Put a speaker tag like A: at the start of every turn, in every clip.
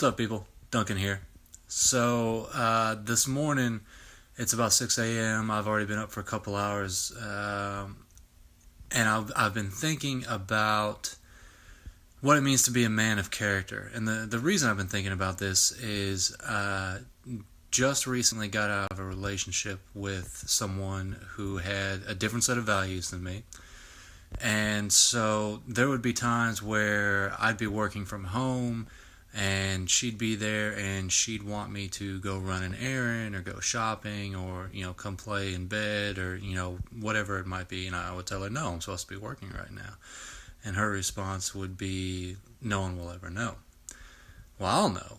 A: What's up, people? Duncan here. This morning, it's about 6 a.m. I've already been up for a couple hours, and I've been thinking about what it means to be a man of character. And the reason I've been thinking about this is just recently got out of a relationship with someone who had a different set of values than me. And so there would be times where I'd be working from home and she'd be there and she'd want me to go run an errand or go shopping or, come play in bed or, whatever it might be. And I would tell her, no, I'm supposed to be working right now. And her response would be, no one will ever know. Well, I'll know.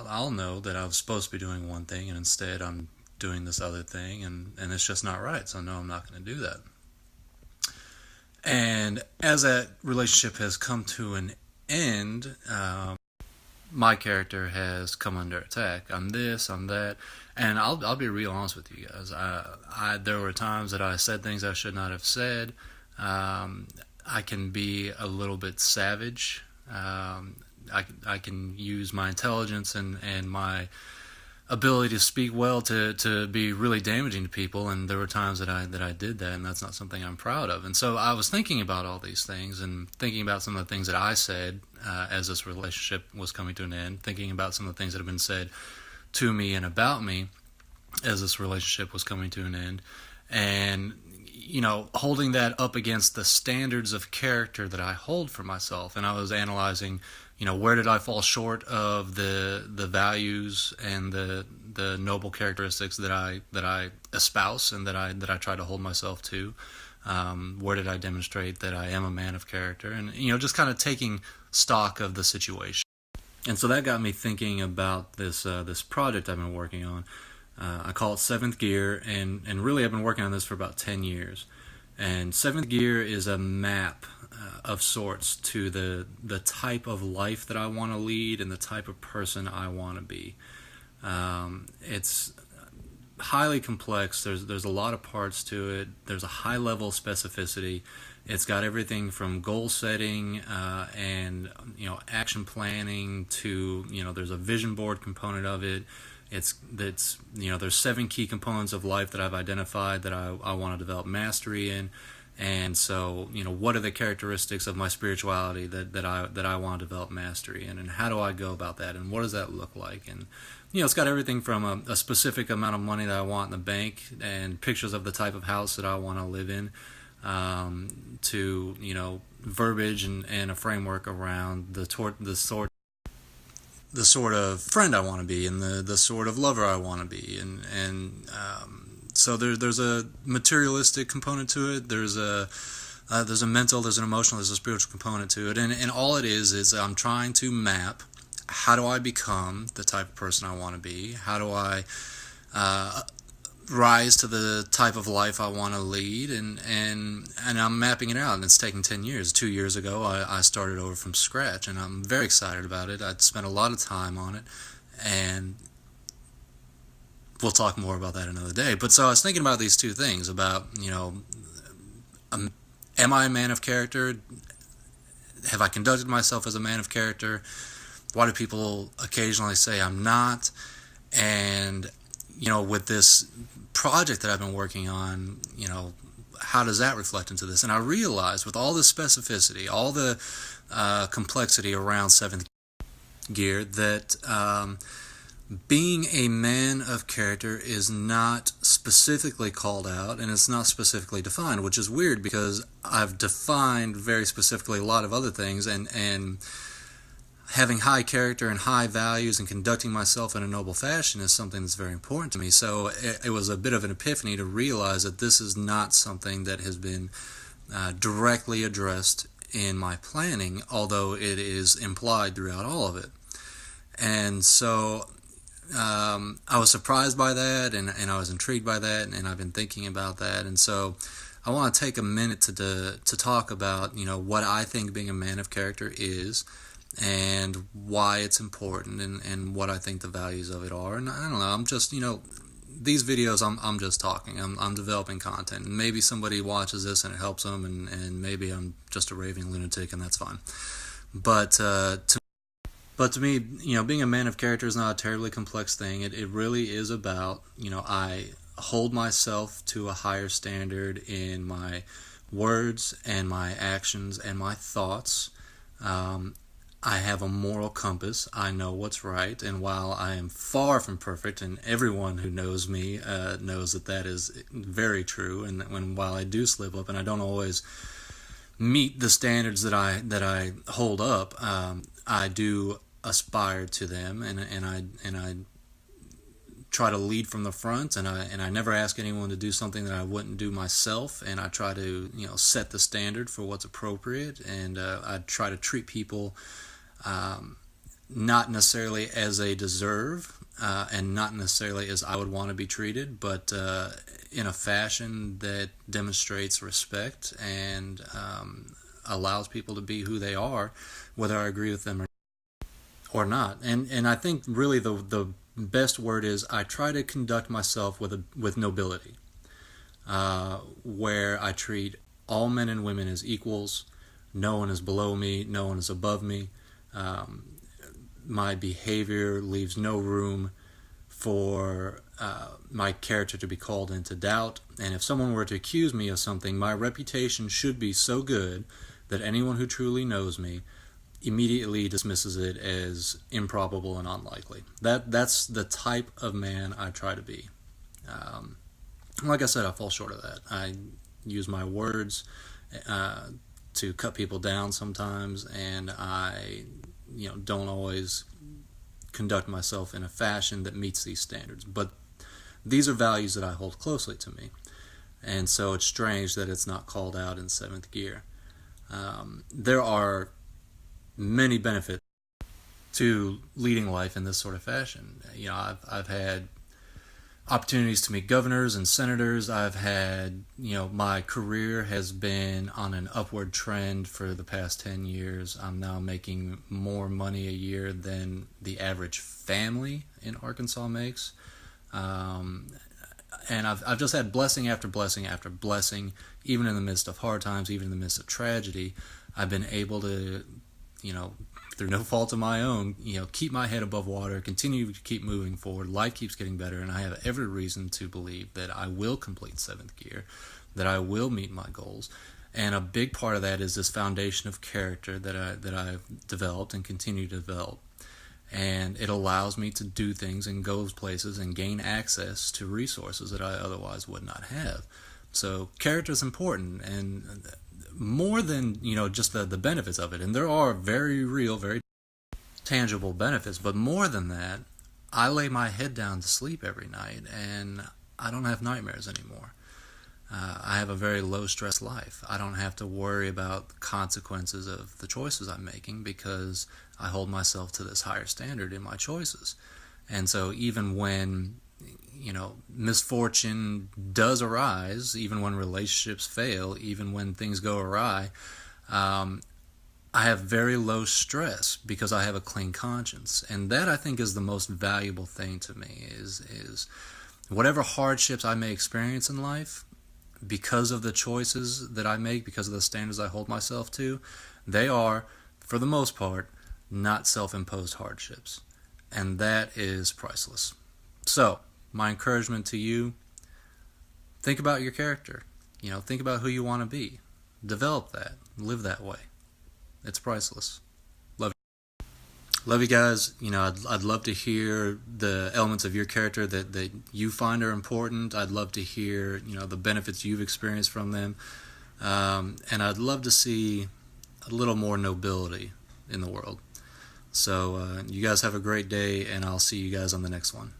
A: I'll know that I was supposed to be doing one thing and instead I'm doing this other thing and it's just not right. So no, I'm not going to do that. And as that relationship has come to an end, my character has come under attack. I'm this, I'm that, and I'll be real honest with you guys. There were times that I said things I should not have said. I can be a little bit savage. I can use my intelligence and my ability to speak well to be really damaging to people, and there were times that I did that, and that's not something I'm proud of. And so I was thinking about all these things and thinking about some of the things that I said as this relationship was coming to an end, thinking about some of the things that have been said to me and about me as this relationship was coming to an end, and holding that up against the standards of character that I hold for myself. And I was analyzing, where did I fall short of the values and the noble characteristics that I espouse and that I try to hold myself to. Where did I demonstrate that I am a man of character? And just kind of taking stock of the situation. And so that got me thinking about this project I've been working on. I call it Seventh Gear, and really I've been working on this for about 10 years. And Seventh Gear is a map of sorts to the type of life that I want to lead and the type of person I want to be. It's highly complex. There's a lot of parts to it. There's a high level of specificity. It's got everything from goal setting and action planning to there's a vision board component of it. There's 7 key components of life that I've identified that I want to develop mastery in. And so, what are the characteristics of my spirituality that I want to develop mastery in, and how do I go about that, and what does that look like? And it's got everything from a specific amount of money that I want in the bank, and pictures of the type of house that I want to live in, to verbiage and a framework around the sort of friend I want to be, and the sort of lover I want to be, so there's a materialistic component to it. There's a mental, there's an emotional, there's a spiritual component to it, and all it is I'm trying to map how do I become the type of person I want to be. How do I rise to the type of life I want to lead, and I'm mapping it out, and it's taking 10 years. 2 years ago, I started over from scratch, and I'm very excited about it. I'd spent a lot of time on it, and we'll talk more about that another day. But so I was thinking about these two things, about, am I a man of character? Have I conducted myself as a man of character? Why do people occasionally say I'm not? And, with this project that I've been working on, how does that reflect into this? And I realized with all the specificity, all the complexity around Seventh Gear, that being a man of character is not specifically called out, and it's not specifically defined, which is weird because I've defined very specifically a lot of other things, and having high character and high values and conducting myself in a noble fashion is something that's very important to me. So it was a bit of an epiphany to realize that this is not something that has been directly addressed in my planning, although it is implied throughout all of it. And so I was surprised by that, and I was intrigued by that, and I've been thinking about that. And so I want to take a minute to talk about what I think being a man of character is, and why it's important, and what I think the values of it are. And I don't know, I'm just these videos I'm just talking. I'm developing content, and maybe somebody watches this and it helps them, and maybe I'm just a raving lunatic, and that's fine. But But to me, being a man of character is not a terribly complex thing. It really is about, I hold myself to a higher standard in my words and my actions and my thoughts. Um, I have a moral compass. I know what's right, and while I am far from perfect, and everyone who knows me knows that that is very true, and while I do slip up, and I don't always meet the standards that I hold up, I do aspire to them, and I try to lead from the front, and I never ask anyone to do something that I wouldn't do myself, and I try to set the standard for what's appropriate, and I try to treat people not necessarily as they deserve, and not necessarily as I would want to be treated, but in a fashion that demonstrates respect and allows people to be who they are, whether I agree with them or not. And I think really the best word is I try to conduct myself with nobility, where I treat all men and women as equals. No one is below me. No one is above me. My behavior leaves no room for my character to be called into doubt. And if someone were to accuse me of something, my reputation should be so good that anyone who truly knows me immediately dismisses it as improbable and unlikely. That's the type of man I try to be. Like I said, I fall short of that. I use my words to cut people down sometimes, and I don't always conduct myself in a fashion that meets these standards. But these are values that I hold closely to me, and so it's strange that it's not called out in seventh gear. There are many benefits to leading life in this sort of fashion. I've had opportunities to meet governors and senators. I've had, my career has been on an upward trend for the past 10 years. I'm now making more money a year than the average family in Arkansas makes. And I've just had blessing after blessing after blessing, even in the midst of hard times, even in the midst of tragedy. I've been able to, through no fault of my own, keep my head above water, continue to keep moving forward. Life keeps getting better, and I have every reason to believe that I will complete seventh gear, that I will meet my goals. And a big part of that is this foundation of character that I've developed and continue to develop. And it allows me to do things and go places and gain access to resources that I otherwise would not have. So character is important, and more than just the benefits of it, and there are very real, very tangible benefits, but more than that, I lay my head down to sleep every night and I don't have nightmares anymore. I have a very low stress life. I don't have to worry about the consequences of the choices I'm making because I hold myself to this higher standard in my choices. And so even when misfortune does arise, even when relationships fail, even when things go awry, I have very low stress because I have a clean conscience. And that, I think, is the most valuable thing to me, is whatever hardships I may experience in life, because of the choices that I make, because of the standards I hold myself to, they are, for the most part, not self-imposed hardships. And that is priceless. So, my encouragement to you, think about your character. Think about who you want to be. Develop that. Live that way. It's priceless. Love you. Love you guys. I'd love to hear the elements of your character that you find are important. I'd love to hear, the benefits you've experienced from them. And I'd love to see a little more nobility in the world. So you guys have a great day, and I'll see you guys on the next one.